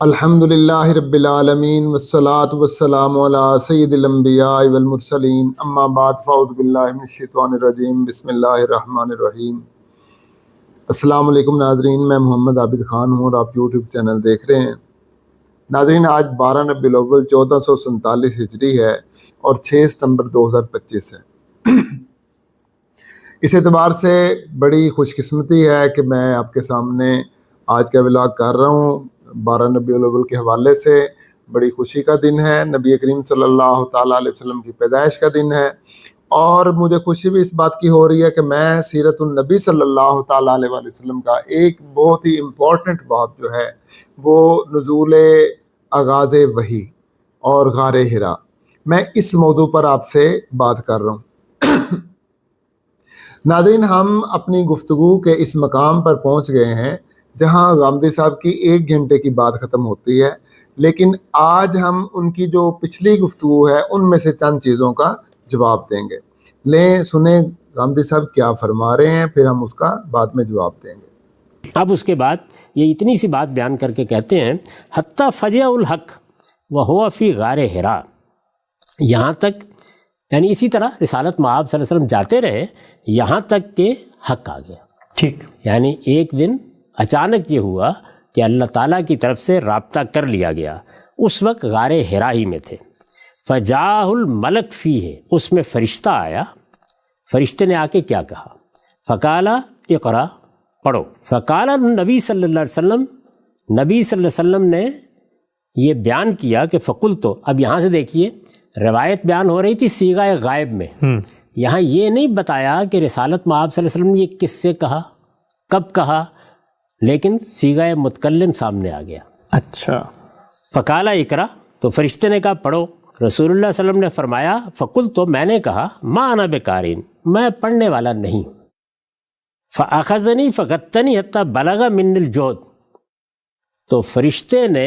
الحمدللہ رب العالمین والصلاة والسلام علی سید الانبیاء والمرسلین اما بعد فاعوذ باللہ من الشیطان الرجیم بسم اللہ الرحمن الرحیم۔ السلام علیکم ناظرین، میں محمد عابد خان ہوں اور آپ یوٹیوب چینل دیکھ رہے ہیں۔ ناظرین، آج 12 ربیع الاول 1447 ہجری ہے اور 6 ستمبر 2025 ہے۔ اس اعتبار سے بڑی خوش قسمتی ہے کہ میں آپ کے سامنے آج کا ولاگ کر رہا ہوں۔ 12 ربیع الاول کے حوالے سے بڑی خوشی کا دن ہے، نبی کریم صلی اللہ تعالیٰ علیہ وسلم کی پیدائش کا دن ہے، اور مجھے خوشی بھی اس بات کی ہو رہی ہے کہ میں سیرت النبی صلی اللہ تعالیٰ علیہ وسلم کا ایک بہت ہی امپورٹنٹ باب جو ہے وہ نزول آغاز وحی اور غار حرا، میں اس موضوع پر آپ سے بات کر رہا ہوں۔ ناظرین، ہم اپنی گفتگو کے اس مقام پر پہنچ گئے ہیں جہاں غامدی صاحب کی 1 گھنٹے کی بات ختم ہوتی ہے، لیکن آج ہم ان کی جو پچھلی گفتگو ہے ان میں سے چند چیزوں کا جواب دیں گے۔ لیں سنیں غامدی صاحب کیا فرما رہے ہیں، پھر ہم اس کا بعد میں جواب دیں گے۔ اب اس کے بعد یہ اتنی سی بات بیان کر کے کہتے ہیں حتیٰ فجع الحق وہو فی غار حرا، یہاں تک یعنی اسی طرح رسالت مآب صلی اللہ علیہ وسلم جاتے رہے یہاں تک کہ حق آ گیا۔ ٹھیک، یعنی ایک دن اچانک یہ ہوا کہ اللہ تعالیٰ کی طرف سے رابطہ کر لیا گیا، اس وقت غار حرا ہی میں تھے۔ فجاء الملک فیہ، اس میں فرشتہ آیا، فرشتے نے آ کے کیا کہا؟ فقال اقرا، پڑھو۔ فقال النبی صلی اللہ علیہ وسلم، نبی صلی اللہ علیہ وسلم نے یہ بیان کیا کہ فقلت، اب یہاں سے دیکھیے روایت بیان ہو رہی تھی صیغہ غائب میں، یہاں یہ نہیں بتایا کہ رسالت مآب صلی اللہ علیہ وسلم نے یہ کس سے کہا، کب کہا، لیکن صیغہ متکلم سامنے آ گیا۔ اچھا، فقال اقرا، تو فرشتے نے کہا پڑھو۔ رسول اللہ صلی اللہ علیہ وسلم نے فرمایا فقلت، تو میں نے کہا ما انا بقارئ، میں پڑھنے والا نہیں ہوں۔ فاخذنی فغطنی حتی بلغ من الجود، تو فرشتے نے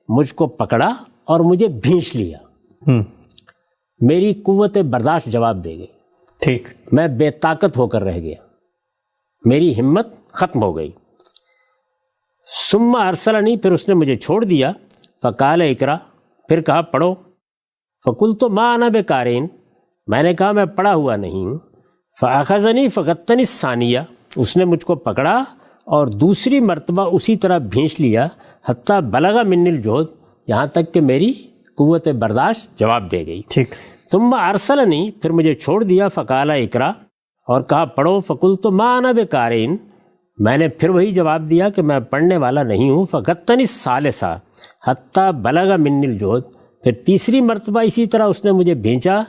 مجھ کو پکڑا اور مجھے بھینچ لیا، میری قوت برداشت جواب دے گئی۔ ٹھیک، میں بے طاقت ہو کر رہ گیا، میری ہمت ختم ہو گئی۔ ثم ارسلنی، پھر اس نے مجھے چھوڑ دیا۔ فقال اقرا، پھر کہا پڑھو۔ فقلت ما انا بقارئ، میں نے کہا میں پڑھا ہوا نہیں ہوں۔ فاخذنی فغطنی الثانیہ، اس نے مجھ کو پکڑا اور دوسری مرتبہ اسی طرح بھینچ لیا، حتی بلغ من الجود، یہاں تک کہ میری قوت برداشت جواب دے گئی۔ ٹھیک، ثم ارسلنی، پھر مجھے چھوڑ دیا۔ فقال اقرا، اور کہا پڑھو۔ فقلت ما انا بقارئ، میں نے پھر وہی جواب دیا کہ میں پڑھنے والا نہیں ہوں۔ فغطنی الثالثہ حتی بلغ من الجود، پھر تیسری مرتبہ اسی طرح اس نے مجھے بھینچا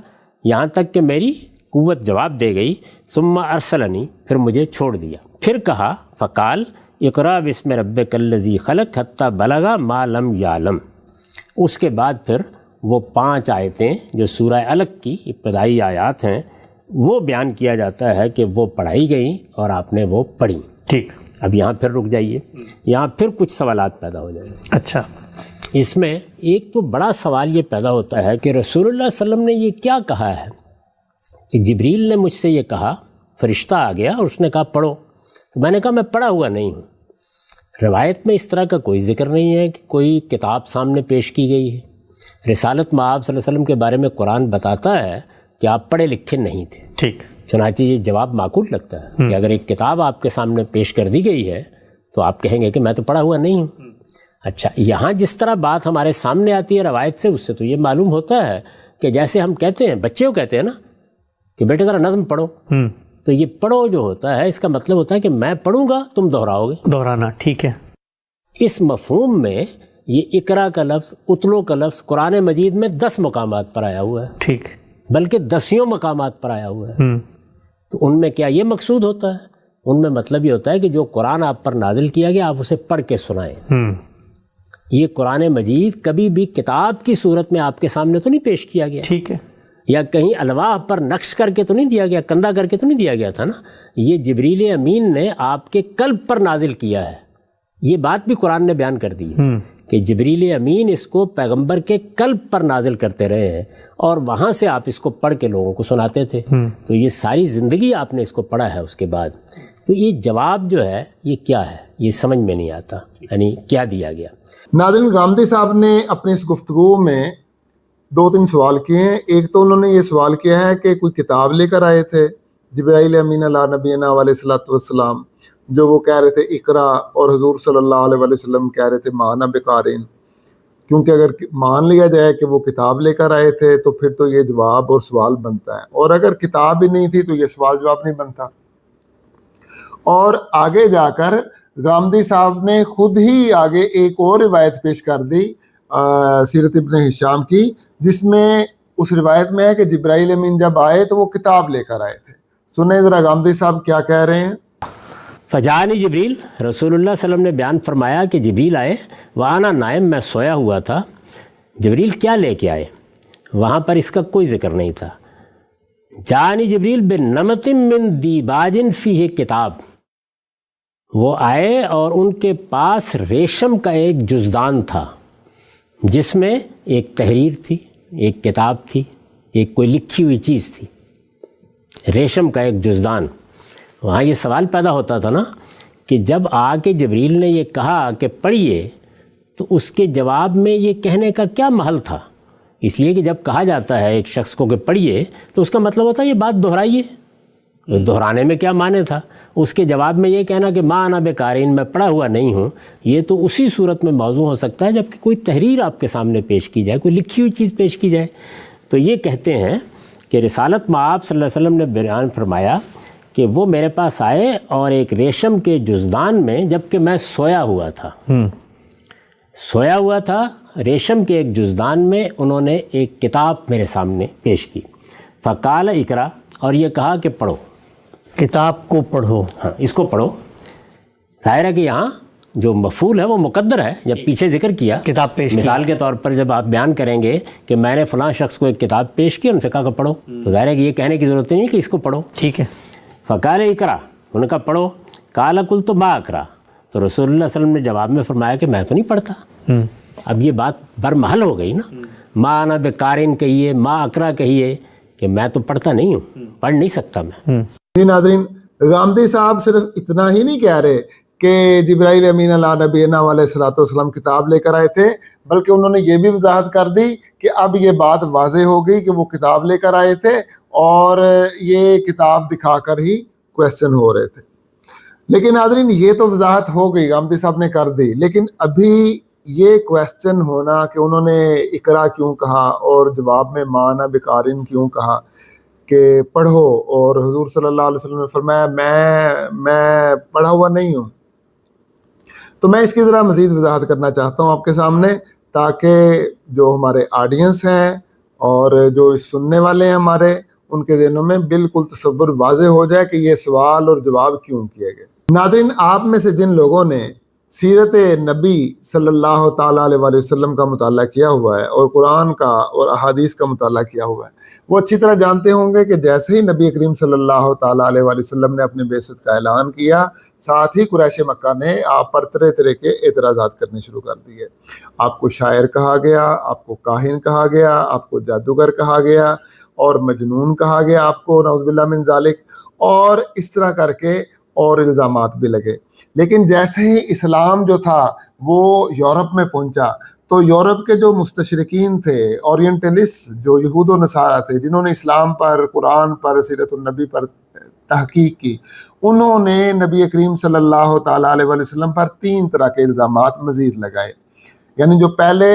یہاں تک کہ میری قوت جواب دے گئی۔ ثم ارسلنی، پھر مجھے چھوڑ دیا۔ پھر کہا فقال اقرا بسم ربک الذی خلق حتی بلغ ما لم یعلم، اس کے بعد پھر وہ 5 آیتیں جو سورہ علق کی ابتدائی آیات ہیں وہ بیان کیا جاتا ہے کہ وہ پڑھائی گئیں اور آپ نے وہ پڑھی۔ ٹھیک، اب یہاں پھر رک جائیے، یہاں پھر کچھ سوالات پیدا ہو جائیں۔ اچھا، اس میں ایک تو بڑا سوال یہ پیدا ہوتا ہے کہ رسول اللہ صلی اللہ علیہ وسلم نے یہ کیا کہا ہے کہ جبریل نے مجھ سے یہ کہا، فرشتہ آ گیا اور اس نے کہا پڑھو، تو میں نے کہا میں پڑھا ہوا نہیں ہوں۔ روایت میں اس طرح کا کوئی ذکر نہیں ہے کہ کوئی کتاب سامنے پیش کی گئی ہے۔ رسالت مآب صلی اللہ علیہ وسلم کے بارے میں قرآن بتاتا ہے کہ آپ پڑھے لکھے نہیں تھے۔ ٹھیک، چنانچہ یہ جواب معقول لگتا ہے کہ اگر ایک کتاب آپ کے سامنے پیش کر دی گئی ہے تو آپ کہیں گے کہ میں تو پڑھا ہوا نہیں ہوں۔ اچھا، یہاں جس طرح بات ہمارے سامنے آتی ہے روایت سے، اس سے تو یہ معلوم ہوتا ہے کہ جیسے ہم کہتے ہیں، بچے کو کہتے ہیں نا کہ بیٹے ذرا نظم پڑھو، تو یہ پڑھو جو ہوتا ہے اس کا مطلب ہوتا ہے کہ میں پڑھوں گا تم دہراؤ گے، دہرانا۔ ٹھیک ہے، اس مفہوم میں یہ اقرا کا لفظ، اتلو کا لفظ قرآن مجید میں 10 مقامات پر آیا ہوا ہے۔ ٹھیک، بلکہ 10 مقامات پر آیا ہوا ہے۔ تو ان میں کیا یہ مقصود ہوتا ہے؟ ان میں مطلب یہ ہوتا ہے کہ جو قرآن آپ پر نازل کیا گیا آپ اسے پڑھ کے سنائیں۔ یہ قرآن مجید کبھی بھی کتاب کی صورت میں آپ کے سامنے تو نہیں پیش کیا گیا۔ ٹھیک ہے، یا کہیں الواح پر نقش کر کے تو نہیں دیا گیا، کندہ کر کے تو نہیں دیا گیا تھا نا، یہ جبریل امین نے آپ کے قلب پر نازل کیا ہے۔ یہ بات بھی قرآن نے بیان کر دی ہے کہ جبریل امین اس کو پیغمبر کے قلب پر نازل کرتے رہے ہیں اور وہاں سے آپ اس کو پڑھ کے لوگوں کو سناتے تھے۔ تو یہ ساری زندگی آپ نے اس کو پڑھا ہے۔ اس کے بعد تو یہ جواب جو ہے یہ کیا ہے، یہ سمجھ میں نہیں آتا، یعنی کیا دیا گیا۔ ناظرین، غامدی صاحب نے اپنی اس گفتگو میں 2-3 سوال کیے ہیں۔ ایک تو انہوں نے یہ سوال کیا ہے کہ کوئی کتاب لے کر آئے تھے جبرائیل امین علی نبینا علیہ الصلوۃ والسلام، جو وہ کہہ رہے تھے اقرا، اور حضور صلی اللہ علیہ وسلم کہہ رہے تھے ما انا بقارئ، کیونکہ اگر مان لیا جائے کہ وہ کتاب لے کر آئے تھے تو پھر تو یہ جواب اور سوال بنتا ہے، اور اگر کتاب ہی نہیں تھی تو یہ سوال جواب نہیں بنتا۔ اور آگے جا کر غامدی صاحب نے خود ہی آگے ایک اور روایت پیش کر دی سیرت ابن ہشام کی، جس میں اس روایت میں ہے کہ جبرائیل امین جب آئے تو وہ کتاب لے کر آئے تھے۔ سنیں ذرا غامدی صاحب کیا کہہ رہے ہیں۔ فجانی جبریل، رسول اللہ صلی اللہ علیہ وسلم نے بیان فرمایا کہ جبریل آئے، وَأَنَا نائم، میں سویا ہوا تھا۔ جبریل کیا لے کے آئے؟ وہاں پر اس کا کوئی ذکر نہیں تھا۔ جانی جبریل بِنَمَطٍ مِّن دِیبَاجٍ فِیہ کتاب، وہ آئے اور ان کے پاس ریشم کا ایک جزدان تھا جس میں ایک تحریر تھی، ایک کتاب تھی، ایک کوئی لکھی ہوئی چیز تھی، ریشم کا ایک جزدان۔ وہاں یہ سوال پیدا ہوتا تھا نا کہ جب آ کے جبریل نے یہ کہا کہ پڑھیے، تو اس کے جواب میں یہ کہنے کا کیا محل تھا؟ اس لیے کہ جب کہا جاتا ہے ایک شخص کو کہ پڑھیے تو اس کا مطلب ہوتا ہے یہ بات دہرائیے۔ دہرانے میں کیا معنی تھا؟ اس کے جواب میں یہ کہنا کہ ما انا بقارئ، میں پڑھا ہوا نہیں ہوں، یہ تو اسی صورت میں موضوع ہو سکتا ہے جب کہ کوئی تحریر آپ کے سامنے پیش کی جائے، کوئی لکھی ہوئی چیز پیش کی جائے۔ تو یہ کہتے ہیں کہ رسالت مآب صلی اللہ علیہ وسلم نے بیان فرمایا کہ وہ میرے پاس آئے اور ایک ریشم کے جزدان میں، جب کہ میں سویا ہوا تھا ریشم کے ایک جزدان میں انہوں نے ایک کتاب میرے سامنے پیش کی۔ فقال اقرا، اور یہ کہا کہ پڑھو، کتاب کو پڑھو۔ ہاں، اس کو پڑھو۔ ظاہر ہے کہ یہاں جو مفعول ہے وہ مقدر ہے، جب پیچھے ذکر کیا کتاب پیش کی۔ مثال کے طور پر جب آپ بیان کریں گے کہ میں نے فلاں شخص کو ایک کتاب پیش کی، ان سے کہا کہ پڑھو، تو ظاہر ہے کہ یہ کہنے کی ضرورت نہیں کہ اس کو پڑھو۔ ٹھیک ہے۔ فقال اقرا، انہوں نے کہا پڑھو۔ قال قلت ما اقرا، تو رسول اللہ صلی اللہ علیہ وسلم نے جواب میں فرمایا کہ میں تو نہیں پڑھتا۔ اب یہ بات برمحل ہو گئی نا، ما انا بقارئ کہیے، ما اقرا کہیے، کہ میں تو پڑھتا نہیں ہوں، پڑھ نہیں سکتا میں۔ جی ناظرین، غامدی صاحب صرف اتنا ہی نہیں کہہ رہے کہ جبرائیل امین علی نبینا علیہ الصلوۃ والسلام کتاب لے کر آئے تھے، بلکہ انہوں نے یہ بھی وضاحت کر دی کہ اب یہ بات واضح ہو گئی کہ وہ کتاب لے کر آئے تھے اور یہ کتاب دکھا کر ہی کویسچن ہو رہے تھے۔ لیکن ناظرین، یہ تو وضاحت ہو گئی، غامدی صاحب نے کر دی، لیکن ابھی یہ کویسچن ہونا کہ انہوں نے اقرا کیوں کہا اور جواب میں ما انا بقارئ کیوں کہا کہ پڑھو، اور حضور صلی اللہ علیہ وسلم نے فرمایا میں پڑھا ہوا نہیں ہوں، تو میں اس کی ذرا مزید وضاحت کرنا چاہتا ہوں آپ کے سامنے، تاکہ جو ہمارے آڈینس ہیں اور جو سننے والے ہیں ہمارے، ان کے ذہنوں میں بالکل تصور واضح ہو جائے کہ یہ سوال اور جواب کیوں کیے گئے۔ ناظرین، آپ میں سے جن لوگوں نے سیرت نبی صلی اللہ تعالیٰ علیہ وآلہ وسلم کا مطالعہ کیا ہوا ہے اور قرآن کا اور احادیث کا مطالعہ کیا ہوا ہے، وہ اچھی طرح جانتے ہوں گے کہ جیسے ہی نبی کریم صلی اللہ تعالیٰ علیہ وآلہ وسلم نے اپنے بعثت کا اعلان کیا، ساتھ ہی قریش مکہ نے آپ پر طرح طرح کے اعتراضات کرنے شروع کر دیے۔ آپ کو شاعر کہا گیا، آپ کو کاہن کہا گیا، آپ کو جادوگر کہا گیا اور مجنون کہا گیا آپ کو، نعوذ باللہ من ذالک، اور اس طرح کر کے اور الزامات بھی لگے۔ لیکن جیسے ہی اسلام جو تھا وہ یورپ میں پہنچا، تو یورپ کے جو مستشرقین تھے، اورینٹلسٹ جو یہود و نصارہ تھے، جنہوں نے اسلام پر، قرآن پر، سیرت النبی پر تحقیق کی، انہوں نے نبی کریم صلی اللہ تعالیٰ علیہ وآلہ وسلم پر 3 طرح کے الزامات مزید لگائے۔ یعنی جو پہلے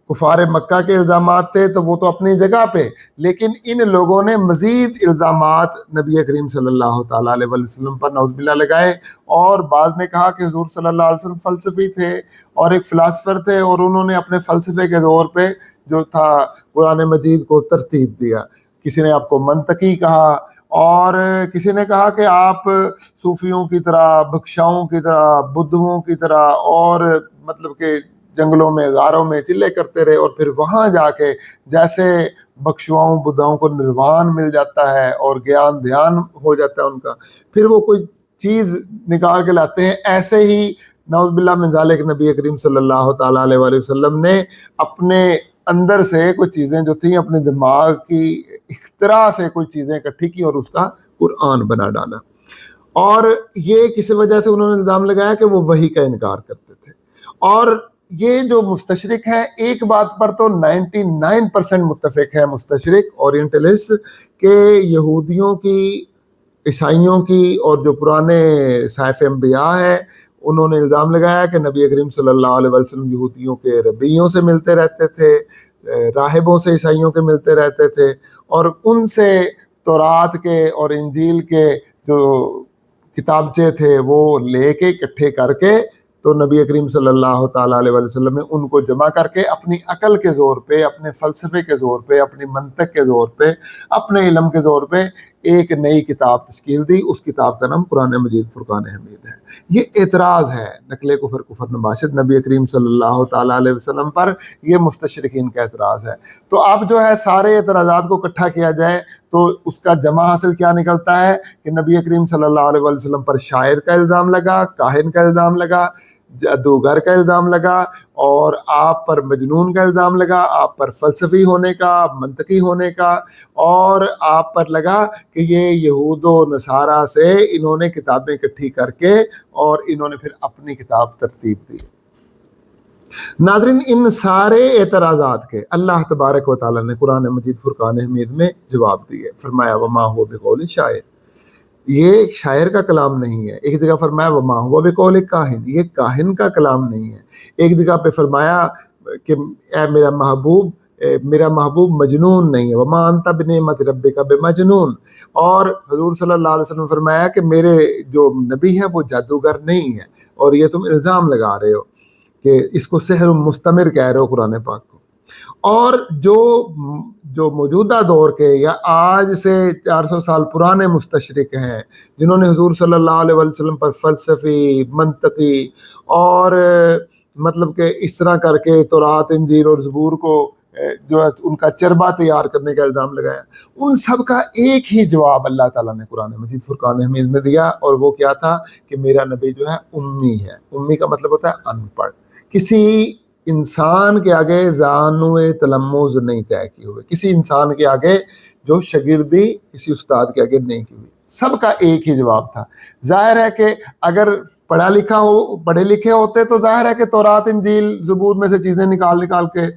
کفار مکہ کے الزامات تھے تو وہ تو اپنی جگہ پہ، لیکن ان لوگوں نے مزید الزامات نبی کریم صلی اللہ تعالیٰ علیہ وسلم پر نعوذ باللہ لگائے، اور بعض نے کہا کہ حضور صلی اللہ علیہ وسلم فلسفی تھے اور ایک فلاسفر تھے، اور انہوں نے اپنے فلسفے کے زور پہ جو تھا قرآن مجید کو ترتیب دیا۔ کسی نے آپ کو منطقی کہا، اور کسی نے کہا کہ آپ صوفیوں کی طرح، بخشاؤں کی طرح، بدھوؤں کی طرح، اور مطلب کہ جنگلوں میں، غاروں میں چلے کرتے رہے، اور پھر وہاں جا کے جیسے بخشواؤں بدھاؤں کو نروان مل جاتا ہے اور گیان دھیان ہو جاتا ہے ان کا، پھر وہ کوئی چیز نکال کے لاتے ہیں۔ ایسے ہی نعوذ باللہ من ذالک نبی کریم صلی اللہ تعالیٰ علیہ وآلہ وسلم نے اپنے اندر سے کوئی چیزیں جو تھیں، اپنے دماغ کی اختراع سے کوئی چیزیں اکٹھی کی اور اس کا قرآن بنا ڈالا۔ اور یہ کسی وجہ سے انہوں نے الزام لگایا کہ وہ وحی کا انکار کرتے تھے. اور یہ جو مستشرق ہیں ایک بات پر تو 99% متفق ہے مستشرق اورینٹلسٹ کہ یہودیوں کی، عیسائیوں کی اور جو پرانے صحائف انبیاء ہیں انہوں نے الزام لگایا کہ نبی کریم صلی اللہ علیہ وسلم یہودیوں کے ربیوں سے ملتے رہتے تھے، راہبوں سے عیسائیوں کے ملتے رہتے تھے، اور ان سے تورات کے اور انجیل کے جو کتابچے تھے وہ لے کے اکٹھے کر کے تو نبی کریم صلی اللہ تعالیٰ علیہ وسلم نے ان کو جمع کر کے اپنی عقل کے زور پہ، اپنے فلسفے کے زور پہ، اپنی منطق کے زور پہ، اپنے علم کے زور پہ ایک نئی کتاب تشکیل دی. اس کتاب کا نام قرآن مجید فرقان حمید ہے. یہ اعتراض ہے نقل کفر نباشد نبی کریم صلی اللہ تعالیٰ علیہ وسلم پر، یہ مستشرقین کا اعتراض ہے. تو اب جو ہے سارے اعتراضات کو اکٹھا کیا جائے تو اس کا جمع حاصل کیا نکلتا ہے کہ نبی کریم صلی اللہ علیہ وسلم پر شاعر کا الزام لگا، کاہن کا الزام لگا، جادوگر کا الزام لگا، اور آپ پر مجنون کا الزام لگا، آپ پر فلسفی ہونے کا، منطقی ہونے کا، اور آپ پر لگا کہ یہ یہود و نصارہ سے انہوں نے کتابیں اکٹھی کر کے اور انہوں نے پھر اپنی کتاب ترتیب دی. ناظرین، ان سارے اعتراضات کے اللہ تبارک و تعالیٰ نے قرآن مجید فرقان حمید میں جواب دیے. فرمایا وما هو بقول شاعر، یہ شاعر کا کلام نہیں ہے. ایک جگہ فرمایا وما هو بقول کاہن، یہ کاہن کا کلام نہیں ہے. ایک جگہ پہ فرمایا کہ اے میرا محبوب مجنون نہیں ہے، وما انت بنعمت ربک بمجنون. اور حضور صلی اللہ علیہ وسلم فرمایا کہ میرے جو نبی ہیں وہ جادوگر نہیں ہے، اور یہ تم الزام لگا رہے ہو کہ اس کو سحر مستمر کہہ رہے ہو قرآن پاک کو. اور جو موجودہ دور کے یا آج سے 400 سال پرانے مستشرق ہیں جنہوں نے حضور صلی اللہ علیہ وسلم پر فلسفی، منطقی اور مطلب کہ اس طرح کر کے تورات، انجیل اور زبور کو جو ہے ان کا چربا تیار کرنے کا الزام لگایا، ان سب کا ایک ہی جواب اللہ تعالیٰ نے قرآن مجید فرقان حمید میں دیا، اور وہ کیا تھا کہ میرا نبی جو ہے امی ہے. امی کا مطلب ہوتا ہے ان پڑھ، کسی انسان کے آگے زانو تلمذ نہیں طے کی ہوئے، کسی انسان کے آگے جو شاگردی کسی استاد کے آگے نہیں کی ہوئی. سب کا ایک ہی جواب تھا. ظاہر ہے کہ اگر پڑھے لکھے ہوتے تو ظاہر ہے کہ تورات، انجیل، زبور میں سے چیزیں نکال کے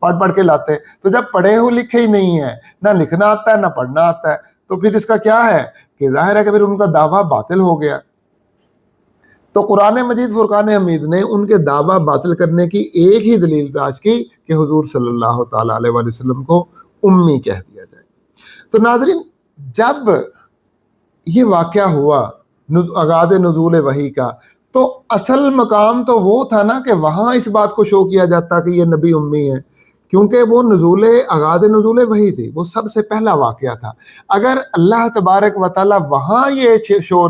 پڑھ کے لاتے. تو جب پڑھے ہوئے لکھے ہی نہیں ہیں، نہ لکھنا آتا ہے نہ پڑھنا آتا ہے، تو پھر اس کا کیا ہے کہ ظاہر ہے کہ پھر ان کا دعویٰ باطل ہو گیا. تو قرآن مجید فرقان حمید نے ان کے دعویٰ باطل کرنے کی ایک ہی دلیل تلاش کی کہ حضور صلی اللہ تعالیٰ علیہ وسلم کو امی کہہ دیا جائے. تو ناظرین، جب یہ واقعہ ہوا آغاز نزول وحی کا، تو اصل مقام تو وہ تھا نا کہ وہاں اس بات کو شو کیا جاتا کہ یہ نبی امی ہے، کیونکہ وہ آغاز نزول وحی تھی، وہ سب سے پہلا واقعہ تھا. اگر اللہ تبارک و تعالیٰ وہاں یہ شو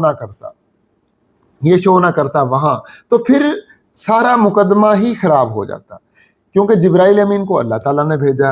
نہ کرتا وہاں، تو پھر سارا مقدمہ ہی خراب ہو جاتا. کیونکہ جبرائیل امین کو اللہ تعالیٰ نے بھیجا،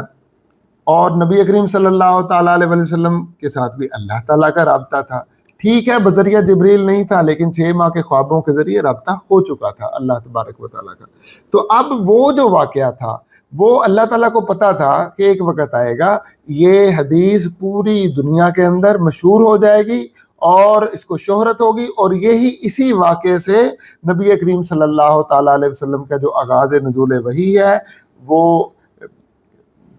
اور نبی کریم صلی اللہ تعالیٰ علیہ وسلم کے ساتھ بھی اللہ تعالیٰ کا رابطہ تھا. ٹھیک ہے بذریعہ جبریل نہیں تھا، لیکن 6 ماہ کے خوابوں کے ذریعے رابطہ ہو چکا تھا اللہ تبارک و تعالیٰ کا. تو اب وہ جو واقعہ تھا وہ اللہ تعالیٰ کو پتا تھا کہ ایک وقت آئے گا، یہ حدیث پوری دنیا کے اندر مشہور ہو جائے گی اور اس کو شہرت ہوگی، اور یہی اسی واقعے سے نبی کریم صلی اللہ تعالیٰ علیہ وسلم کا جو آغاز نزول وحی ہے وہ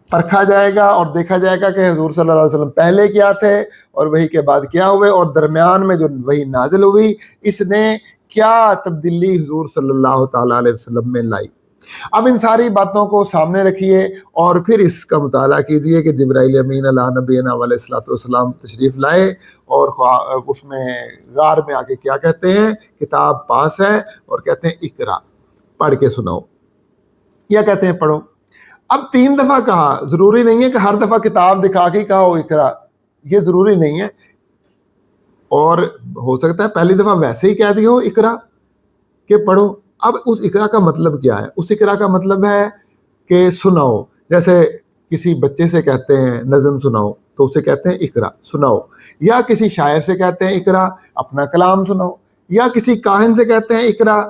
پرکھا جائے گا، اور دیکھا جائے گا کہ حضور صلی اللہ علیہ وسلم پہلے کیا تھے اور وحی کے بعد کیا ہوئے، اور درمیان میں جو وحی نازل ہوئی اس نے کیا تبدیلی حضور صلی اللہ تعالیٰ علیہ وسلم میں لائی. اب ان ساری باتوں کو سامنے رکھیے اور پھر اس کا مطالعہ کیجئے کہ جبرائیل امین علیہ نبینا علیہ الصلوۃ والسلام تشریف لائے، اور اس میں غار میں آ کے کیا کہتے ہیں، کتاب پاس ہے اور کہتے ہیں اقرا، پڑھ کے سناؤ، یا کہتے ہیں پڑھو. اب 3 دفعہ کہا، ضروری نہیں ہے کہ ہر دفعہ کتاب دکھا کے کہا ہو اقرا، یہ ضروری نہیں ہے، اور ہو سکتا ہے پہلی دفعہ ویسے ہی کہہ دیا ہو اقرا کہ پڑھو. اب اس اقرا کا مطلب کیا ہے؟ اس اقرا کا مطلب ہے کہ سناؤ. جیسے کسی بچے سے کہتے ہیں نظم سناؤ تو اسے کہتے ہیں اقرا، سناؤ. یا کسی شاعر سے کہتے ہیں اقرا، اپنا کلام سناؤ. یا کسی کاہن سے کہتے ہیں اقرا،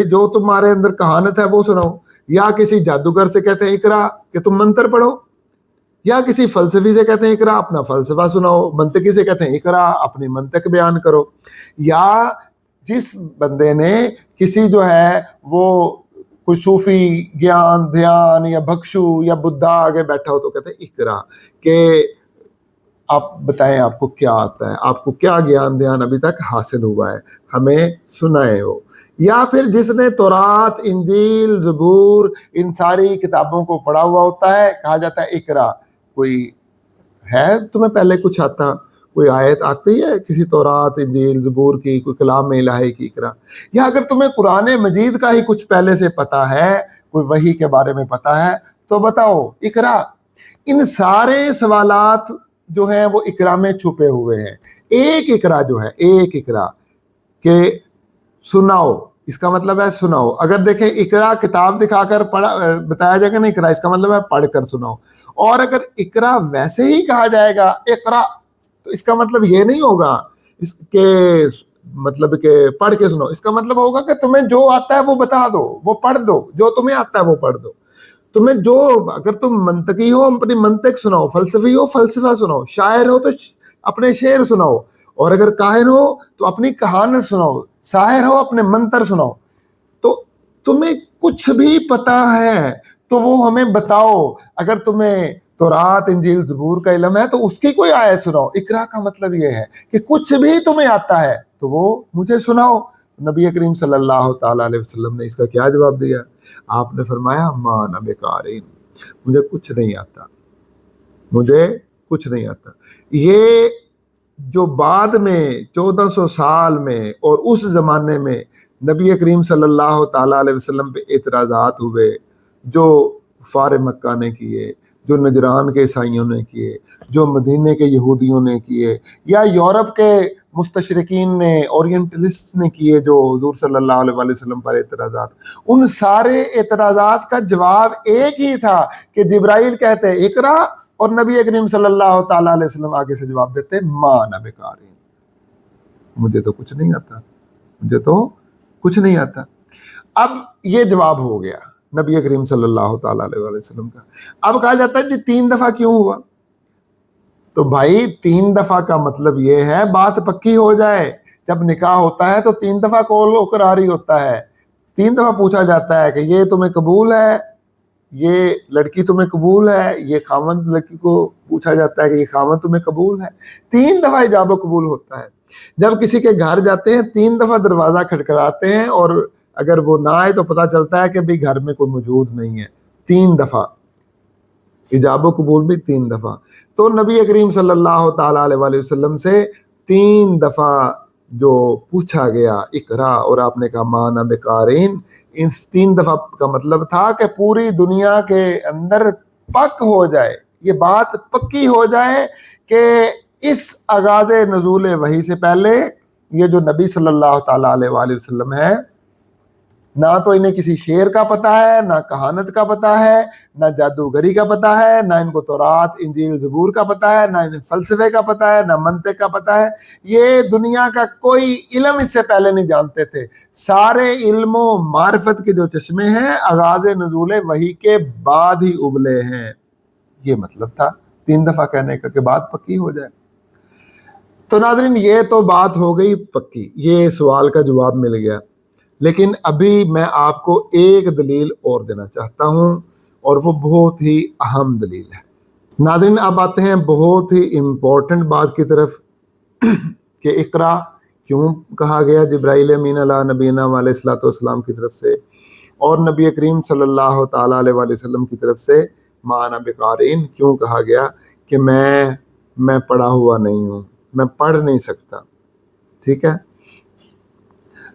جو تمہارے اندر کہانت ہے وہ سناؤ. یا کسی جادوگر سے کہتے ہیں اقرا کہ تم منتر پڑھو. یا کسی فلسفی سے کہتے ہیں اقرا اپنا فلسفہ سناؤ، منطقی سے کہتے ہیں اقرا اپنی منطق بیان کرو، یا جس بندے نے کسی جو ہے وہ کوئی صوفی گیان دھیان یا بھکشو یا بدھا آگے بیٹھا ہو تو کہتے ہیں اقرا، کہ آپ بتائیں آپ کو کیا آتا ہے، آپ کو کیا گیان دھیان ابھی تک حاصل ہوا ہے، ہمیں سنائے ہو۔ یا پھر جس نے تورات انجیل زبور ان ساری کتابوں کو پڑھا ہوا ہوتا ہے، کہا جاتا ہے اقرا، کوئی ہے تمہیں پہلے کچھ آتا، کوئی آیت آتی ہے کسی تورات انجیل زبور کی، کوئی کلام الہی کی اقرا؟ یا اگر تمہیں قرآن مجید کا ہی کچھ پہلے سے پتہ ہے، کوئی وحی کے بارے میں پتہ ہے تو بتاؤ اقرا۔ ان سارے سوالات جو ہیں وہ اقرا میں چھپے ہوئے ہیں۔ ایک اقرا جو ہے، ایک اقرا کہ سناؤ، اس کا مطلب ہے سناؤ۔ اگر دیکھیں اقرا کتاب دکھا کر بتایا جائے گا نا اقرا، اس کا مطلب ہے پڑھ کر سناؤ۔ اور اگر اقرا ویسے ہی کہا جائے گا اقرا، تو اس کا مطلب یہ نہیں ہوگا اس کے مطلب کہ پڑھ کے سنو، اس کا مطلب ہوگا کہ تمہیں جو آتا ہے وہ بتا دو، وہ پڑھ دو، جو تمہیں آتا ہے وہ پڑھ دو۔ تمہیں جو، اگر تم منطقی ہو اپنی منطق سناؤ، فلسفی ہو فلسفہ سناؤ، شاعر ہو تو اپنے شعر سناؤ، اور اگر کاہن ہو تو اپنی کہانت سناؤ، ساحر ہو اپنے منتر سناؤ۔ تو تمہیں کچھ بھی پتہ ہے تو وہ ہمیں بتاؤ۔ اگر تمہیں تورات انجیل زبور کا علم ہے تو اس کی کوئی آیت سناؤ۔ اقرا کا مطلب یہ ہے کہ کچھ بھی تمہیں آتا ہے تو وہ مجھے سناؤ۔ نبی کریم صلی اللہ تعالیٰ علیہ وسلم نے اس کا کیا جواب دیا؟ آپ نے فرمایا ما انا بقارئ، مجھے کچھ نہیں آتا، مجھے کچھ نہیں آتا۔ یہ جو بعد میں 1400 سال میں اور اس زمانے میں نبی کریم صلی اللہ تعالیٰ علیہ وسلم پہ اعتراضات ہوئے، جو کفار مکہ نے کیے، جو نجران کے عیسائیوں نے کیے، جو مدینے کے یہودیوں نے کیے، یا یورپ کے مستشرقین نے، اورینٹلسٹ نے کیے جو حضور صلی اللہ علیہ وسلم پر اعتراضات، ان سارے اعتراضات کا جواب ایک ہی تھا کہ جبرائیل کہتے اقرا، اور نبی کریم صلی اللہ تعالیٰ علیہ وسلم آگے سے جواب دیتے ما انا بقارئ، مجھے تو کچھ نہیں آتا، مجھے تو کچھ نہیں آتا۔ اب یہ جواب ہو گیا نبی کریم صلی اللہ تعالیٰ علیہ وسلم کا۔ اب کہا جاتا ہے جی 3 دفعہ کیوں ہوا؟ تو بھائی 3 دفعہ کا مطلب یہ ہے بات پکی ہو جائے۔ جب نکاح ہوتا ہے تو 3 دفعہ قول و قراری ہوتا ہے، 3 دفعہ پوچھا جاتا ہے کہ یہ تمہیں قبول ہے، یہ لڑکی تمہیں قبول ہے، یہ خاوند لڑکی کو پوچھا جاتا ہے کہ یہ خاوند تمہیں قبول ہے۔ 3 دفعہ ایجاب و قبول ہوتا ہے۔ جب کسی کے گھر جاتے ہیں 3 دفعہ دروازہ کھٹکھٹاتے ہیں، اور اگر وہ نہ آئے تو پتہ چلتا ہے کہ بھی گھر میں کوئی موجود نہیں ہے۔ 3 دفعہ ایجاب و قبول بھی 3 دفعہ۔ تو نبی کریم صلی اللہ تعالیٰ علیہ وسلم سے 3 دفعہ جو پوچھا گیا اقرا، اور آپ نے کہا ما انا بقارئ، ان 3 دفعہ کا مطلب تھا کہ پوری دنیا کے اندر پک ہو جائے، یہ بات پکی ہو جائے کہ اس آغاز نزول وحی سے پہلے یہ جو نبی صلی اللہ تعالیٰ علیہ وآلہ وسلم ہے، نہ تو انہیں کسی شعر کا پتہ ہے، نہ کہانت کا پتہ ہے، نہ جادوگری کا پتہ ہے، نہ ان کو تورات انجیل زبور کا پتہ ہے، نہ انہیں فلسفے کا پتہ ہے، نہ منطق کا پتہ ہے۔ یہ دنیا کا کوئی علم اس سے پہلے نہیں جانتے تھے۔ سارے علم و معرفت کے جو چشمے ہیں آغاز نزول وحی کے بعد ہی ابلے ہیں۔ یہ مطلب تھا 3 دفعہ کہنے کا کہ بات پکی ہو جائے۔ تو ناظرین یہ تو بات ہو گئی پکی، یہ سوال کا جواب مل گیا۔ لیکن ابھی میں آپ کو ایک دلیل اور دینا چاہتا ہوں، اور وہ بہت ہی اہم دلیل ہے۔ ناظرین اب آتے ہیں بہت ہی امپورٹنٹ بات کی طرف کہ اقرا کیوں کہا گیا جبرائیل امین علیہ نبینا علیہ الصلوۃ والسلام کی طرف سے، اور نبی کریم صلی اللہ تعالیٰ علیہ وآلہ وسلم کی طرف سے ما انا بقارئ کیوں کہا گیا کہ میں پڑھا ہوا نہیں ہوں، میں پڑھ نہیں سکتا۔ ٹھیک ہے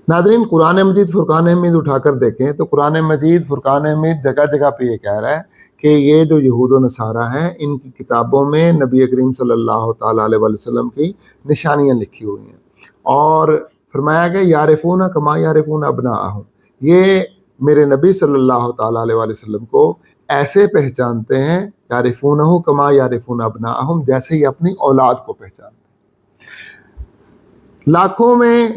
ناظرین، قرآن مجید فرقان حمید اٹھا کر دیکھیں تو قرآن مجید فرقان حمید جگہ جگہ پہ یہ کہہ رہا ہے کہ یہ جو یہود و نصارہ ہیں ان کی کتابوں میں نبی کریم صلی اللہ تعالیٰ علیہ وآلہ وسلم کی نشانیاں لکھی ہوئی ہیں، اور فرمایا کہ یعرفون کما یعرفون ابناءہم، یہ میرے نبی صلی اللہ تعالیٰ علیہ وآلہ وسلم کو ایسے پہچانتے ہیں، یعرفونہ کما یعرفون ابناءہم، جیسے ہی اپنی اولاد کو پہچانتے ہیں۔ لاکھوں میں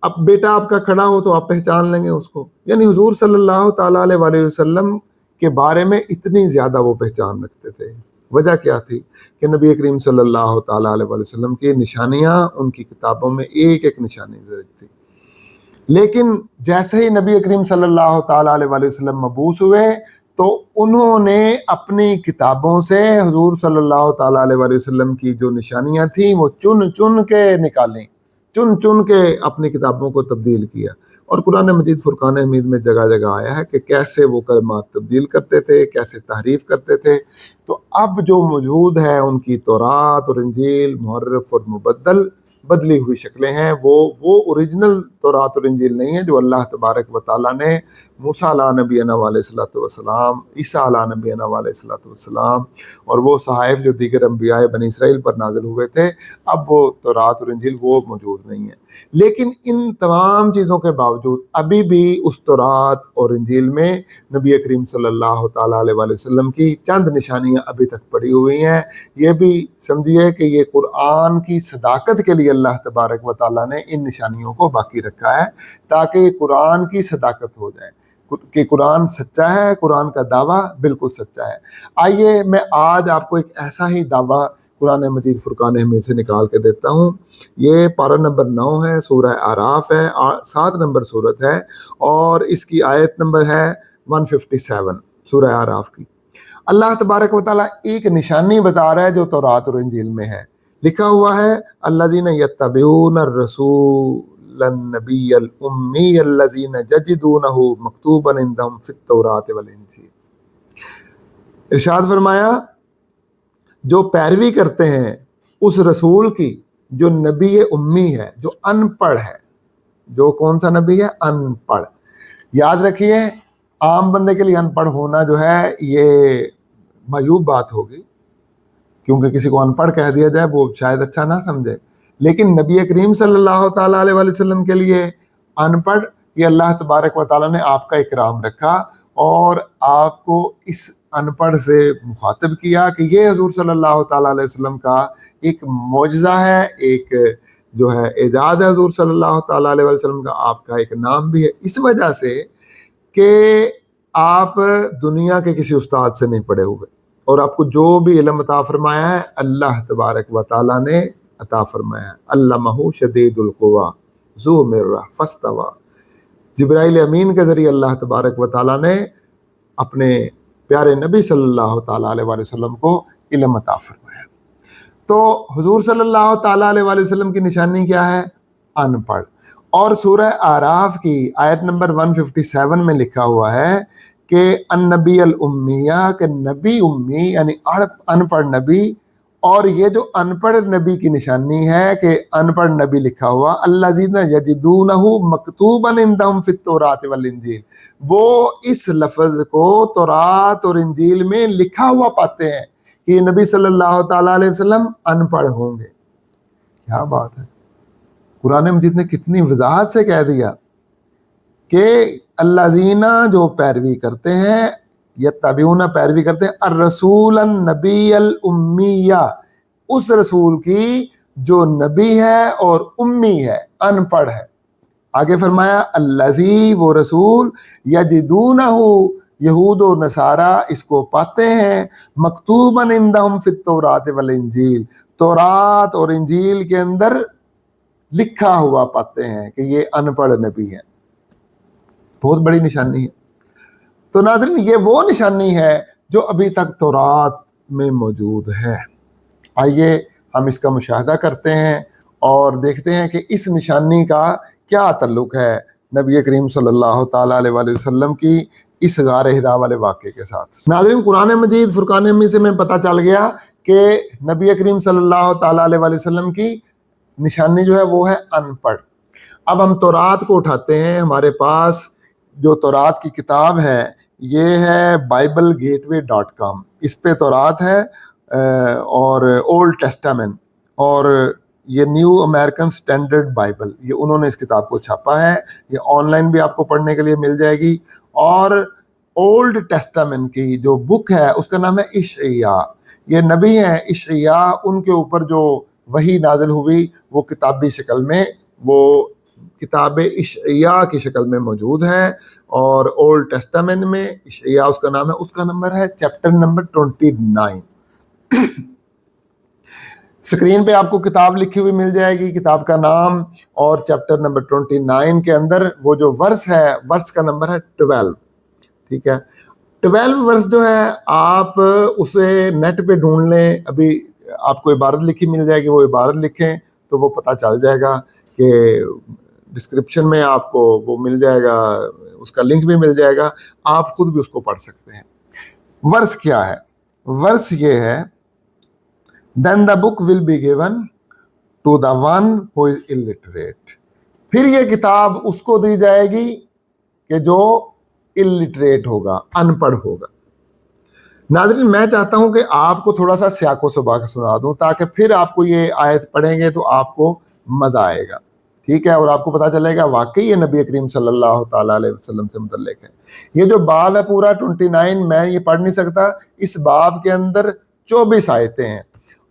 اب بیٹا آپ کا کھڑا ہو تو آپ پہچان لیں گے اس کو، یعنی حضور صلی اللہ تعالیٰ علیہ وآلہ وسلم کے بارے میں اتنی زیادہ وہ پہچان رکھتے تھے۔ وجہ کیا تھی کہ نبی کریم صلی اللہ تعالیٰ علیہ وسلم کی نشانیاں ان کی کتابوں میں ایک ایک نشانی درج تھی، لیکن جیسے ہی نبی کریم صلی اللہ تعالیٰ علیہ وسلم مبعوث ہوئے تو انہوں نے اپنی کتابوں سے حضور صلی اللہ تعالیٰ علیہ وسلم کی جو نشانیاں تھیں وہ چن چن کے نکالیں، چن چن کے اپنی کتابوں کو تبدیل کیا۔ اور قرآن مجید فرقان حمید میں جگہ جگہ آیا ہے کہ کیسے وہ کلمات تبدیل کرتے تھے، کیسے تحریف کرتے تھے۔ تو اب جو موجود ہے ان کی تورات اور انجیل محرف اور مبدل بدلی ہوئی شکلیں ہیں، وہ اوریجنل تورات اور انجیل نہیں ہے جو اللہ تبارک و تعالیٰ نے موسیٰ علیہ نبینا علیہ الصلوۃ والسلام، عیسیٰ علیہ نبینا علیہ الصلوۃ والسلام اور وہ صحائف جو دیگر انبیاء بنی اسرائیل پر نازل ہوئے تھے، اب وہ تورات اور انجیل وہ موجود نہیں ہے۔ لیکن ان تمام چیزوں کے باوجود ابھی بھی اس تورات اور انجیل میں نبی کریم صلی اللہ تعالیٰ علیہ وسلم کی چند نشانیاں ابھی تک پڑی ہوئی ہیں۔ یہ بھی سمجھیے کہ یہ قرآن کی صداقت کے لیے اللہ تبارک و تعالیٰ نے ان نشانیوں کو باقی رکھا ہے تاکہ قرآن کی صداقت ہو جائے کہ قرآن سچا ہے، قرآن کا دعویٰ بالکل سچا ہے۔ آئیے میں آج آپ کو ایک ایسا ہی دعویٰ قرآن مجید فرقان حمید سے نکال کے دیتا ہوں۔ یہ پارہ نمبر 9 ہے، سورہ اعراف ہے، 7 نمبر سورت ہے اور اس کی آیت نمبر ہے 157 سورہ اعراف کی۔ اللہ تبارک و تعالیٰ ایک نشانی بتا رہا ہے جو تورات اور انجیل میں ہے، لکھا ہوا ہے الذین یتبعون الرسول النبی الامی الذین یجدونہ مکتوبا عندہم فی التوراۃ والانجیل۔ ارشاد فرمایا جو پیروی کرتے ہیں اس رسول کی جو نبی امی ہے، جو ان پڑھ ہے۔ جو کون سا نبی ہے؟ ان پڑھ۔ یاد رکھیے عام بندے کے لیے ان پڑھ ہونا جو ہے یہ معیوب بات ہوگی، کیونکہ کسی کو ان پڑھ کہہ دیا جائے وہ شاید اچھا نہ سمجھے، لیکن نبی کریم صلی اللہ تعالیٰ علیہ وسلم کے لیے ان پڑھ، یہ اللہ تبارک و تعالیٰ نے آپ کا اکرام رکھا اور آپ کو اس ان پڑھ سے مخاطب کیا کہ یہ حضور صلی اللہ تعالیٰ علیہ وسلم کا ایک معجزہ ہے، ایک جو ہے اعزاز ہے حضور صلی اللہ تعالیٰ علیہ وسلم کا، آپ کا ایک نام بھی ہے، اس وجہ سے کہ آپ دنیا کے کسی استاد سے نہیں پڑھے ہوئے اور آپ کو جو بھی علم عطا فرمایا ہے اللہ تبارک و تعالیٰ نے عطا فرمایا ہے۔ علمہ شدید القویٰ ذو مرہ فاستویٰ، جبرائیل امین کے ذریعے اللہ تبارک و تعالیٰ نے اپنے پیارے نبی صلی اللہ تعالیٰ علیہ وسلم کو علم عطا فرمایا۔ تو حضور صلی اللہ تعالیٰ علیہ وسلم کی نشانی کیا ہے؟ ان پڑھ۔ اور سورہ اعراف کی آیت نمبر 157 میں لکھا ہوا ہے کہ النبی الامیہ، کہ نبی امی یعنی ان پڑھ نبی۔ اور یہ جو ان پڑھ نبی کی نشانی ہے کہ ان پڑھ نبی لکھا ہوا الذین یجدونہ مکتوبا عندہم فی التوراۃ والانجیل، وہ اس لفظ کو تورات اور انجیل میں لکھا ہوا پاتے ہیں کہ یہ نبی صلی اللہ تعالیٰ علیہ وسلم ان پڑھ ہوں گے۔ کیا بات ہے، قرآن مجید نے کتنی وضاحت سے کہہ دیا کہ الذین جو پیروی کرتے ہیں، یتبعون پیروی کرتے ہیں الرسول النبی الامیہ، اس رسول کی جو نبی ہے اور امی ہے، ان پڑھ ہے۔ آگے فرمایا الذی، وہ رسول، یجدونہ، یہود و نصارہ اس کو پاتے ہیں، مکتوبا عندہم فی التوراۃ والانجیل، تورات اور انجیل کے اندر لکھا ہوا پاتے ہیں کہ یہ ان پڑھ نبی ہے۔ بہت بڑی نشانی ہے۔ تو ناظرین یہ وہ نشانی ہے جو ابھی تک تورات میں موجود ہے۔ آئیے ہم اس کا مشاہدہ کرتے ہیں اور دیکھتے ہیں کہ اس نشانی کا کیا تعلق ہے نبی کریم صلی اللہ تعالیٰ علیہ وسلم کی اس غار حرا والے واقعے کے ساتھ۔ ناظرین قرآن مجید فرقان حمید سے میں پتہ چل گیا کہ نبی کریم صلی اللہ تعالیٰ علیہ وسلم کی نشانی جو ہے وہ ہے ان پڑھ۔ اب ہم تورات کو اٹھاتے ہیں، ہمارے پاس جو تورات کی کتاب ہے یہ ہے BibleGateway.com، اس پہ تورات ہے اور اولڈ ٹیسٹامنٹ اور یہ نیو امریکن سٹینڈرڈ بائبل، یہ انہوں نے اس کتاب کو چھاپا ہے، یہ آن لائن بھی آپ کو پڑھنے کے لیے مل جائے گی۔ اور اولڈ ٹیسٹامنٹ کی جو بک ہے اس کا نام ہے اشعیاء، یہ نبی ہیں اشعیاء، ان کے اوپر جو وحی نازل ہوئی وہ کتابی شکل میں، وہ کتاب اشعیاء کی شکل میں موجود ہے۔ اور اولڈ ٹیسٹامنٹ میں اشعیاء اس کا نام ہے، اس کا نمبر ہے چیپٹر نمبر 29۔ اسکرین پہ آپ کو کتاب لکھی ہوئی مل جائے گی، کتاب کا نام اور چیپٹر نمبر 29 کے اندر وہ جو ورس ہے، ورس کا نمبر ہے 12. ٹھیک ہے، 12 ورس جو ہے آپ اسے نیٹ پہ ڈھونڈ لیں. ابھی آپ کو عبارت لکھی مل جائے گی، وہ عبارت لکھیں تو وہ پتہ چل جائے گا کہ ڈسکرپشن میں آپ کو وہ مل جائے گا، اس کا لنک بھی مل جائے گا، آپ خود بھی اس کو پڑھ سکتے ہیں. ورس کیا ہے؟ ورس یہ ہے then the book will be given to the one who is illiterate. پھر یہ کتاب اس کو دی جائے گی کہ جو illiterate ہوگا، ان پڑھ ہوگا. ناظرین میں چاہتا ہوں کہ آپ کو تھوڑا سا سیاق و سباق سنا دوں تاکہ پھر آپ کو یہ آیت پڑھیں گے تو آپ کو مزہ آئے گا. ٹھیک ہے، اور آپ کو پتہ چلے گا واقعی یہ نبی کریم صلی اللہ تعالیٰ علیہ وسلم سے متعلق ہے. یہ جو باب ہے پورا 29 میں یہ پڑھ نہیں سکتا. اس باب کے اندر 24 آیتیں ہیں،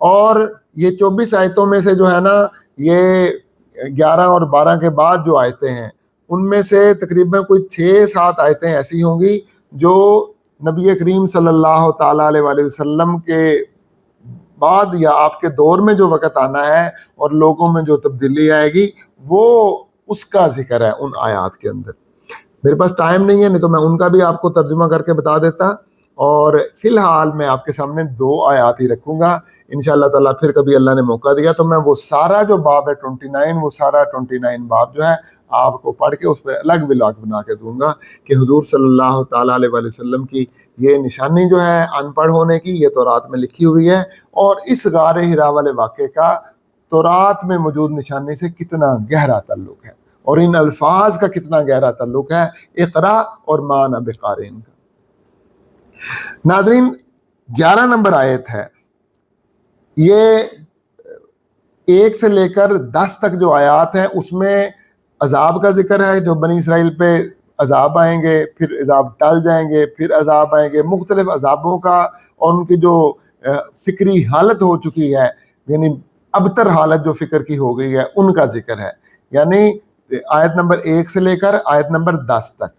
اور یہ 24 آیتوں میں سے جو ہے نا، یہ 11 اور 12 کے بعد جو آیتیں ہیں ان میں سے تقریباً کوئی 6-7 آیتیں ایسی ہوں گی جو نبی کریم صلی اللہ تعالیٰ علیہ وآلہ وسلم کے بعد یا آپ کے دور میں جو وقت آنا ہے اور لوگوں میں جو تبدیلی آئے گی وہ اس کا ذکر ہے ان آیات کے اندر. میرے پاس ٹائم نہیں ہے، نہیں تو میں ان کا بھی آپ کو ترجمہ کر کے بتا دیتا. اور فی الحال میں آپ کے سامنے 2 آیات ہی رکھوں گا. انشاءاللہ تعالیٰ پھر کبھی اللہ نے موقع دیا تو میں وہ سارا جو باب ہے 29، وہ سارا 29 باب جو ہے آپ کو پڑھ کے اس پہ الگ ولاگ بنا کے دوں گا کہ حضور صلی اللہ تعالیٰ علیہ وآلہ وسلم کی یہ نشانی جو ہے ان پڑھ ہونے کی، یہ تورات میں لکھی ہوئی ہے، اور اس غار حرا والے واقعے کا تورات میں موجود نشانی سے کتنا گہرا تعلق ہے، اور ان الفاظ کا کتنا گہرا تعلق ہے اقرا اور ما انا بقارئ کا. ناظرین 11 نمبر آیت ہے، یہ 1 سے لے کر 10 تک جو آیات ہیں اس میں عذاب کا ذکر ہے، جو بنی اسرائیل پہ عذاب آئیں گے، پھر عذاب ٹل جائیں گے، پھر عذاب آئیں گے، مختلف عذابوں کا، اور ان کی جو فکری حالت ہو چکی ہے، یعنی ابتر حالت جو فکر کی ہو گئی ہے، ان کا ذکر ہے. یعنی آیت نمبر 1 سے لے کر آیت نمبر 10 تک.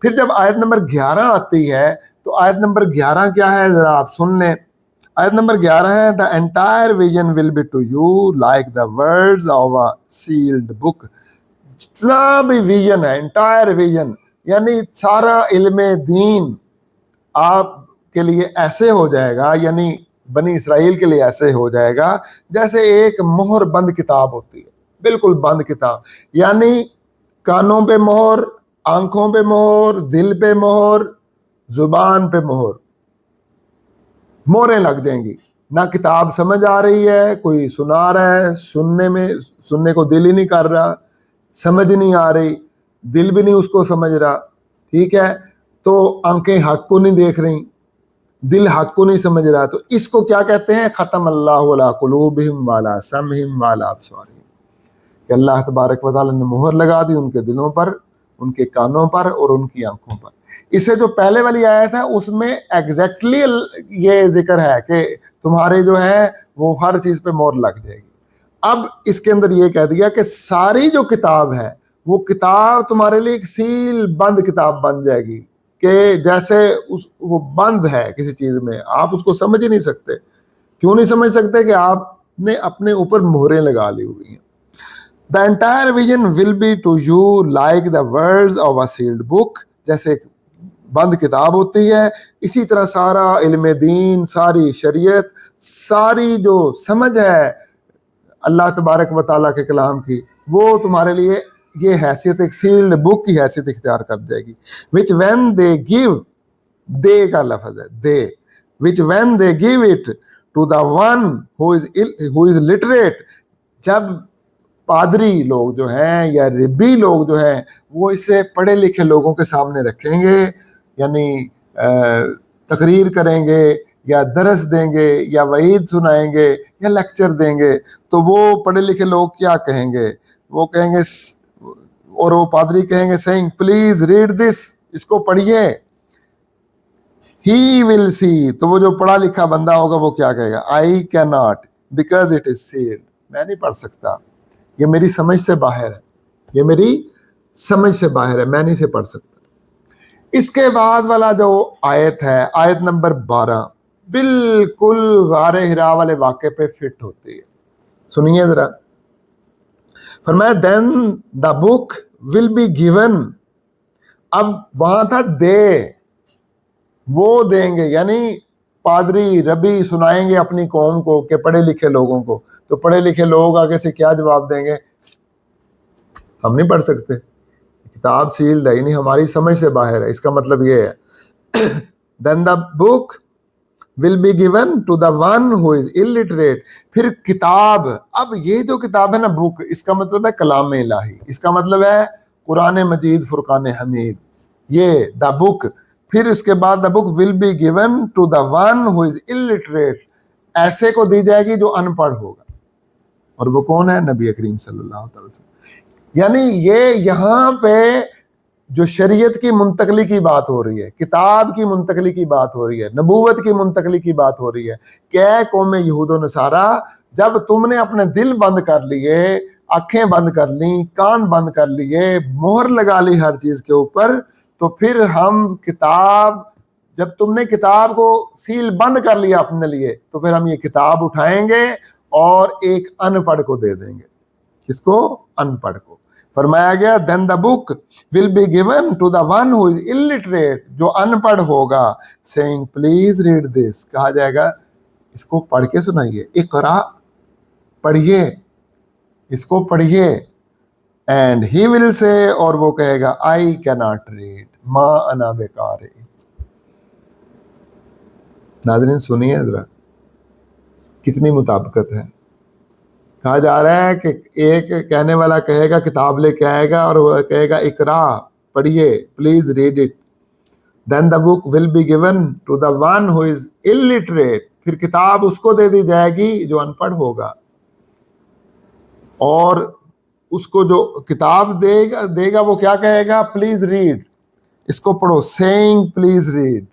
پھر جب آیت نمبر 11 آتی ہے تو آیت نمبر 11 کیا ہے ذرا آپ سن لیں. آیت نمبر 11 ہے the entire vision will be to you like the words of a sealed book. جتنا بھی ویژن ہے، انٹائر ویژن یعنی سارا علم دین آپ کے لیے ایسے ہو جائے گا، یعنی بنی اسرائیل کے لیے ایسے ہو جائے گا جیسے ایک مہر بند کتاب ہوتی ہے، بالکل بند کتاب. یعنی کانوں پہ مہر، آنکھوں پہ مہر، دل پہ مہر، زبان پہ مہر، مہریں لگ جائیں گی. نہ کتاب سمجھ آ رہی ہے، کوئی سنا رہا ہے، سننے کو دل ہی نہیں کر رہا، سمجھ نہیں آ رہی، دل بھی نہیں اس کو سمجھ رہا. ٹھیک ہے، تو آنکھیں حق کو نہیں دیکھ رہی، دل حق کو نہیں سمجھ رہا. تو اس کو کیا کہتے ہیں؟ ختم اللہ علی قلوبہم وعلی سمعہم وعلی ابصارہم، کہ اللہ تبارک و تعالیٰ نے مہر لگا دی ان کے دلوں پر، ان کے کانوں پر اور ان کی آنکھوں پر. اس سے جو پہلے والی آیت ہے اس میں ایگزیکٹلی یہ ذکر ہے کہ تمہارے جو ہے وہ ہر چیز پہ مہر لگ جائے گی. اب اس کے اندر یہ کہہ دیا کہ ساری جو کتاب ہے وہ کتاب تمہارے لیے ایک سیل بند کتاب بن جائے گی، کہ جیسے وہ بند ہے کسی چیز میں، آپ اس کو سمجھ ہی نہیں سکتے. کیوں نہیں سمجھ سکتے؟ کہ آپ نے اپنے اوپر مہریں لگا لی ہوئی ہیں. The entire vision will be to you like the words of a sealed book. جیسے ایک بند کتاب ہوتی ہے، اسی طرح سارا علم دین، ساری شریعت، ساری جو سمجھ ہے اللہ تبارک و تعالیٰ کے کلام کی، وہ تمہارے لیے یہ حیثیت ایک سیلڈ بک کی حیثیت اختیار کر جائے گی. which when they give، دے کا لفظ ہے دے، which when they give it to the one who is literate، جب پادری لوگ جو ہیں یا ربی لوگ جو ہیں وہ اسے پڑھے لکھے لوگوں کے سامنے رکھیں گے، یعنی تقریر کریں گے یا درس دیں گے یا وعید سنائیں گے یا لیکچر دیں گے، تو وہ پڑھے لکھے لوگ کیا کہیں گے؟ وہ کہیں گے، اور وہ پادری کہیں گے saying please read this، اس کو پڑھیے. he will see، تو وہ جو پڑھا لکھا بندہ ہوگا وہ کیا کہے گا؟ I cannot because it is sealed، میں نہیں پڑھ سکتا، یہ میری سمجھ سے باہر ہے، یہ میری سمجھ سے باہر ہے، میں نہیں سے پڑھ سکتا. اس کے بعد والا جو آیت ہے، آیت نمبر 12، بالکل غار ہرا والے واقعے پہ فٹ ہوتی ہے. سنیے ذرا, فرمایا دین the book will be given. اب وہاں تھا دے, وہ دیں گے, یعنی پادری ربی سنائیں گے اپنی قوم کو کہ پڑھے لکھے لوگوں کو, تو پڑھے لکھے لوگ آگے سے کیا جواب دیں گے؟ ہم نہیں پڑھ سکتے, کتاب سیلڈ ہے, یعنی ہماری سمجھ سے باہر ہے. اس کا مطلب یہ ہے then the book will be given to the one who is illiterate. پھر کتاب, اب یہ جو کتاب ہے نا بک, اس کا مطلب ہے کلام الہی, اس کا مطلب ہے قرآن مجید فرقان حمید, یہ دا بک. پھر اس کے بعد the book will be given to the one who is illiterate, ایسے کو دی جائے گی جو ان پڑھ ہوگا, اور وہ کون ہے؟ نبی کریم صلی اللہ علیہ وسلم. یعنی یہ یہاں پہ جو شریعت کی منتقلی کی بات ہو رہی ہے, کتاب کی منتقلی کی بات ہو رہی ہے, نبوت کی منتقلی کی بات ہو رہی ہے کہ اے قوم یہود و نصارہ, جب تم نے اپنے دل بند کر لیے, آنکھیں بند کر لیں, کان بند کر لیے, مہر لگا لی ہر چیز کے اوپر, تو پھر ہم کتاب, جب تم نے کتاب کو سیل بند کر لیا اپنے لیے, تو پھر ہم یہ کتاب اٹھائیں گے اور ایک ان پڑھ کو دے دیں گے. کس کو؟ ان پڑھ کو. فرمایا گیا then the book will be given to the one who is illiterate, جو ان پڑھ ہوگا, سیئنگ پلیز ریڈ دس, کہا جائے گا اس کو پڑھ کے سنائیے, اقرا, پڑھیے, اس کو پڑھیے. اینڈ ہی ول سے, اور وہ کہے گا آئی کیناٹ ریڈ, ما انا بیکار. ناظرین سنیے ذرا, کتنی مطابقت ہے. کہا جا رہا ہے کہ ایک کہنے والا کہے گا کتاب لے کے آئے گا, اور وہ کہے گا اقرا, پڑھیے, please read it. Then the book will be given to the one who is illiterate, پھر کتاب اس کو دے دی جائے گی جو ان پڑھ ہوگا, اور اس کو جو کتاب دے گا وہ کیا کہے گا؟ پلیز ریڈ, اس کو پڑھو, سیئنگ پلیز ریڈ,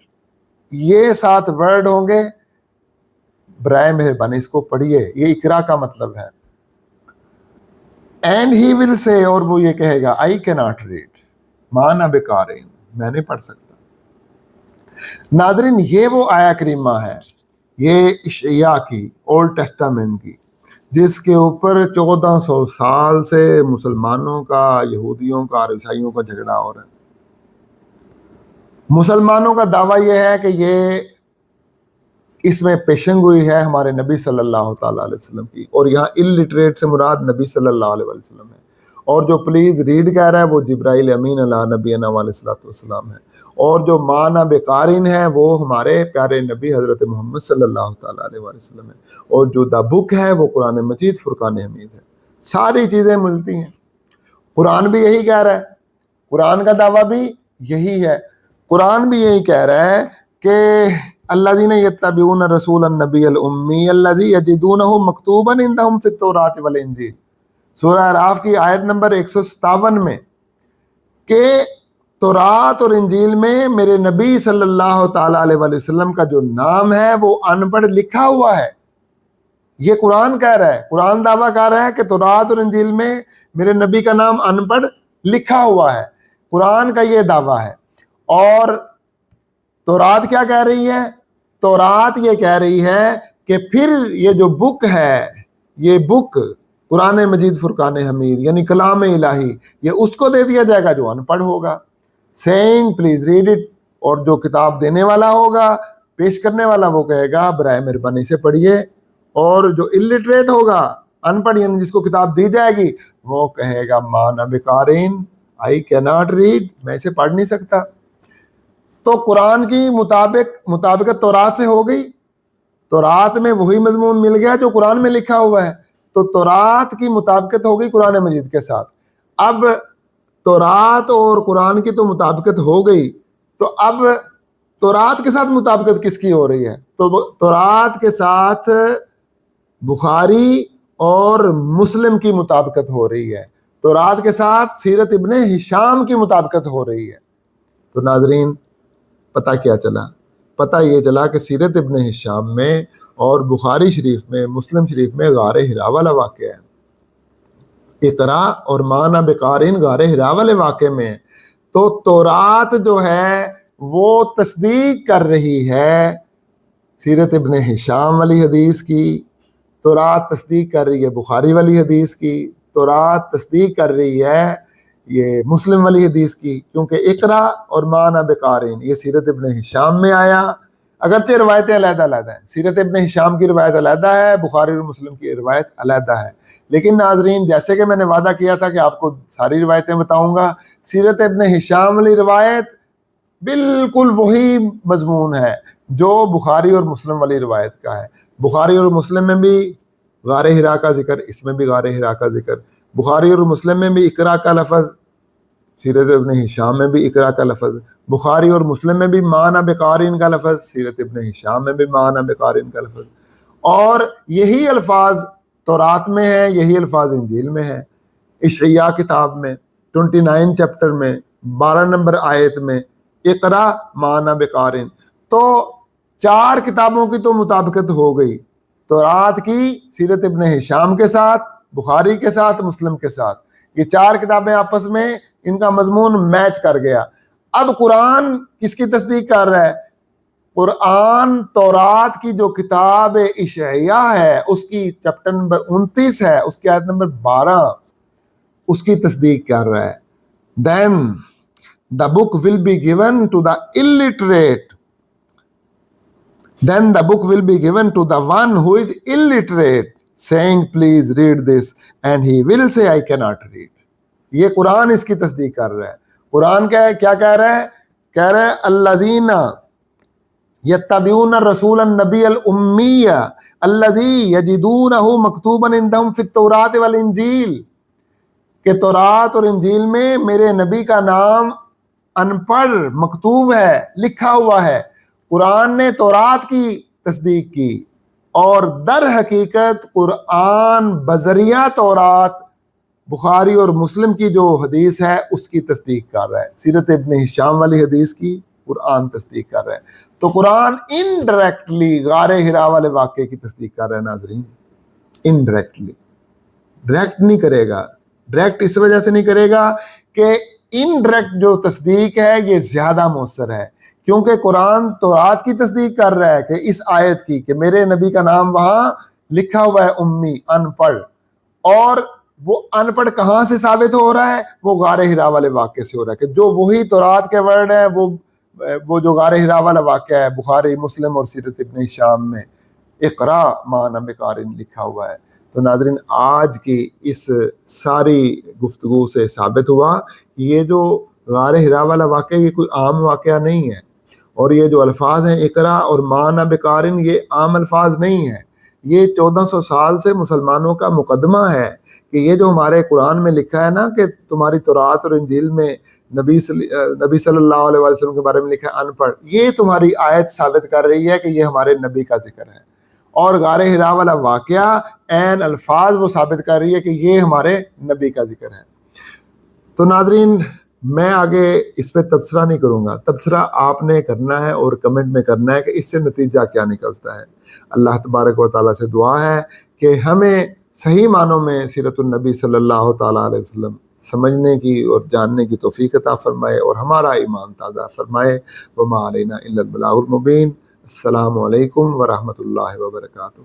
یہ 7 ورڈ ہوں گے, برائے مہربانی اس کو پڑھیے, یہ اقرا کا مطلب ہے. اینڈ ہی ول سے, اور وہ یہ کہے گا آئی کیناٹ ریڈ, مانا بیکارین, میں نہیں پڑھ سکتا. ناظرین یہ وہ آیا کریمہ ہے, یہ اشعیاء کی, اولڈ ٹیسٹامنٹ کی, جس کے اوپر 1400 سال سے مسلمانوں کا, یہودیوں کا اور عیسائیوں کا جھگڑا ہو رہا ہے. مسلمانوں کا دعویٰ یہ ہے کہ یہ اس میں پیشن گوئی ہے ہمارے نبی صلی اللہ تعالیٰ علیہ وسلم کی, اور یہاں illiterate سے مراد نبی صلی اللہ علیہ وسلم ہے, اور جو پلیز ریڈ کہہ رہا ہے وہ جبرائیل امین علیہ نبینا علیہ الصلوۃ والسلام ہے, اور جو مانا بقارن ہے وہ ہمارے پیارے نبی حضرت محمد صلی اللہ تعالیٰ علیہ وسلم ہے, اور جو دا بک ہے وہ قرآن مجید فرقان حمید ہے. ساری چیزیں ملتی ہیں. قرآن بھی یہی کہہ رہا ہے, قرآن کا دعویٰ بھی یہی ہے. قرآن بھی یہی کہہ رہا ہے کہ الذین یتبعون رسول النبی الامی الذی یجدونہ مکتوبا عندہم فی التوراۃ والانجیل, سورہ اعراف کی آیت نمبر 157 میں, کہ تورات اور انجیل میں میرے نبی صلی اللہ تعالیٰ علیہ وسلم کا جو نام ہے وہ ان پڑھ لکھا ہوا ہے. یہ قرآن کہہ رہا ہے, قرآن دعویٰ کر رہا ہے کہ تورات اور انجیل میں میرے نبی کا نام ان پڑھ لکھا ہوا ہے. قرآن کا یہ دعویٰ ہے. اور تورات کیا کہہ رہی ہے؟ تورات یہ کہہ رہی ہے کہ پھر یہ جو بک ہے, یہ بک قرآن مجید فرقان حمید یعنی کلام الہی, یہ اس کو دے دیا جائے گا جو ان پڑھ ہوگا, سیئنگ پلیز ریڈ اٹ, اور جو کتاب دینے والا ہوگا, پیش کرنے والا, وہ کہے گا برائے مہربانی سے پڑھیے, اور جو illiterate ہوگا, ان پڑھ یعنی جس کو کتاب دی جائے گی, وہ کہے گا مانا بیکارین, آئی کیناٹ ریڈ, میں اسے پڑھ نہیں سکتا. تو قرآن کی مطابقت تورات سے ہو گئی, تورات میں وہی مضمون مل گیا جو قرآن میں لکھا ہوا ہے, تو تورات کی مطابقت ہو گئی قرآن مجید کے ساتھ. اب تورات اور قرآن کی تو مطابقت ہو گئی, تو اب تورات کے ساتھ مطابقت کس کی ہو رہی ہے؟ تو تورات کے ساتھ بخاری اور مسلم کی مطابقت ہو رہی ہے, تورات کے ساتھ سیرت ابن ہشام کی مطابقت ہو رہی ہے. تو ناظرین پتہ کیا چلا؟ پتہ یہ چلا کہ سیرت ابن ہشام میں اور بخاری شریف میں, مسلم شریف میں غار حرا والا واقعہ ہے. اقرا اور مانا بقارن غار حرا والے واقعے میں, تو تورات جو ہے وہ تصدیق کر رہی ہے سیرت ابن ہشام والی حدیث کی، تورات تصدیق کر رہی ہے بخاری والی حدیث کی، تورات تصدیق کر رہی ہے یہ مسلم والی حدیث کی، کیونکہ اقرا اور مانا بقارین یہ سیرت ابن ہشام میں آیا، اگرچہ روایتیں علیحدہ علیحدہ ہیں، سیرت ابن ہشام کی روایت علیحدہ ہے، بخاری اور مسلم کی روایت علیحدہ ہے، لیکن ناظرین جیسے کہ میں نے وعدہ کیا تھا کہ آپ کو ساری روایتیں بتاؤں گا، سیرت ابن ہشام والی روایت بالکل وہی مضمون ہے جو بخاری اور مسلم والی روایت کا ہے۔ بخاری اور مسلم میں بھی غار حرا کا ذکر، اس میں بھی غار حرا کا ذکر، بخاری اور مسلم میں بھی اقرا کا لفظ، سیرت ابن ہشام میں بھی اقرا کا لفظ، بخاری اور مسلم میں بھی مانا بقارین کا لفظ، سیرت ابن ہشام میں بھی مانا بقارین کا لفظ، اور یہی الفاظ تورات میں ہے، یہی الفاظ انجیل میں ہے۔ اشعیاء کتاب میں 29 چیپٹر میں 12 نمبر آیت میں اقرا مانا بقارن، تو 4 کتابوں کی تو مطابقت ہو گئی، تورات کی، سیرت ابن ہشام کے ساتھ، بخاری کے ساتھ، مسلم کے ساتھ، یہ 4 کتابیں آپس میں ان کا مضمون میچ کر گیا۔ اب قرآن کس کی تصدیق کر رہا ہے؟ قرآن تورات کی جو کتاب اشعیاء ہے اس کی چیپٹر نمبر 29 ہے، اس کی آیت نمبر 12، اس کی تصدیق کر رہا ہے۔ Then the book will be given to the illiterate. Then the book will be given to the one who is illiterate, saying, please read this, and he will say, I cannot read. یہ قرآن اس کی تصدیق کر رہا ہے۔ قرآن کیا کہہ رہا ہے؟ کہہ رہا ہے الذین یتبعون الرسول النبی الامی الذی یجدونہ مکتوبا عندہم فی التوراۃ والانجیل، کہ تورات اور انجیل میں میرے نبی کا نام ان پڑھ مکتوب ہے، لکھا ہوا ہے۔ قرآن نے تورات کی تصدیق کی، اور در حقیقت قرآن بذریعہ تورات بخاری اور مسلم کی جو حدیث ہے اس کی تصدیق کر رہا ہے، سیرت ابن ہشام والی حدیث کی قرآن تصدیق کر رہا ہے۔ تو قرآن انڈائریکٹلی غار حرا والے واقعے کی تصدیق کر رہا ہے ناظرین، انڈائریکٹلی، ڈائریکٹ نہیں کرے گا۔ ڈائریکٹ اس وجہ سے نہیں کرے گا کہ انڈائریکٹ جو تصدیق ہے یہ زیادہ مؤثر ہے، کیونکہ قرآن تورات کی تصدیق کر رہا ہے کہ اس آیت کی کہ میرے نبی کا نام وہاں لکھا ہوا ہے امی، ان پڑھ، اور وہ ان پڑھ کہاں سے ثابت ہو رہا ہے؟ وہ غار حرا والے واقعے سے ہو رہا ہے، کہ جو وہی تورات کے ورڈ ہیں وہ جو غار حرا والا واقعہ ہے بخاری، مسلم اور سیرت ابن ہشام میں اقرا مانا بقارن لکھا ہوا ہے۔ تو ناظرین آج کی اس ساری گفتگو سے ثابت ہوا کہ یہ جو غار حرا والا واقعہ یہ کوئی عام واقعہ نہیں ہے، اور یہ جو الفاظ ہیں اقرا اور مانا بقارن یہ عام الفاظ نہیں ہیں، یہ 1400 سال سے مسلمانوں کا مقدمہ ہے کہ یہ جو ہمارے قرآن میں لکھا ہے نا کہ تمہاری تورات اور انجیل میں نبی صلی اللہ علیہ وسلم کے بارے میں لکھا ہے ان پڑھ، یہ تمہاری آیت ثابت کر رہی ہے کہ یہ ہمارے نبی کا ذکر ہے، اور غار حرا والا واقعہ عین الفاظ وہ ثابت کر رہی ہے کہ یہ ہمارے نبی کا ذکر ہے۔ تو ناظرین میں آگے اس پہ تبصرہ نہیں کروں گا، تبصرہ آپ نے کرنا ہے اور کمنٹ میں کرنا ہے کہ اس سے نتیجہ کیا نکلتا ہے۔ اللہ تبارک و تعالیٰ سے دعا ہے کہ ہمیں صحیح معنوں میں سیرت النبی صلی اللہ تعالیٰ علیہ وسلم سمجھنے کی اور جاننے کی توفیق عطا فرمائے، اور ہمارا ایمان تازہ فرمائے۔ وما علینا الا البلاغ المبین۔ السلام علیکم ورحمۃ اللہ وبرکاتہ۔